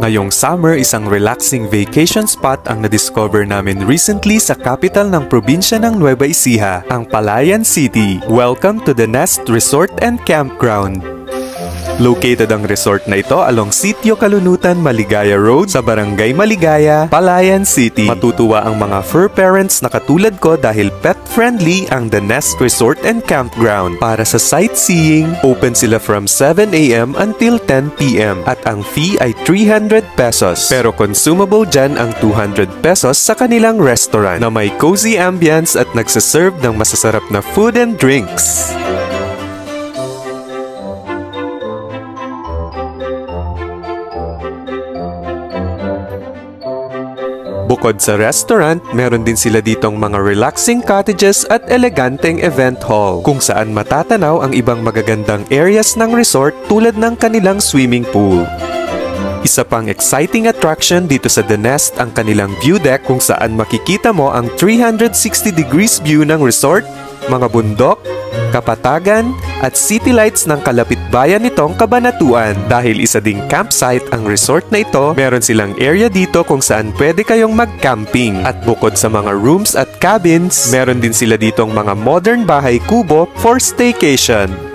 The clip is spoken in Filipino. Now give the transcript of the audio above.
Ngayong summer, isang relaxing vacation spot ang na-discover namin recently sa capital ng probinsya ng Nueva Ecija, ang Palayan City. Welcome to the Nest Resort and Campground. Located ang resort na ito along Sitio Kalunutan, Maligaya Road sa Barangay Maligaya, Palayan City. Matutuwa ang mga fur parents na katulad ko dahil pet-friendly ang The Nest Resort and Campground. Para sa sightseeing, open sila from 7 a.m. until 10 p.m. at ang fee ay 300 pesos. Pero consumable dyan ang 200 pesos sa kanilang restaurant na may cozy ambience at nagsaserve ng masasarap na food and drinks. Bukod sa restaurant, meron din sila ditong mga relaxing cottages at eleganteng event hall kung saan matatanaw ang ibang magagandang areas ng resort tulad ng kanilang swimming pool. Isa pang exciting attraction dito sa The Nest ang kanilang view deck kung saan makikita mo ang 360 degrees view ng resort, mga bundok, kapatagan, at city lights ng kalapit-bayan nitong Cabanatuan. Dahil isa ding campsite ang resort na ito, meron silang area dito kung saan pwede kayong mag-camping. At bukod sa mga rooms at cabins, meron din sila ditong mga modern bahay kubo for staycation.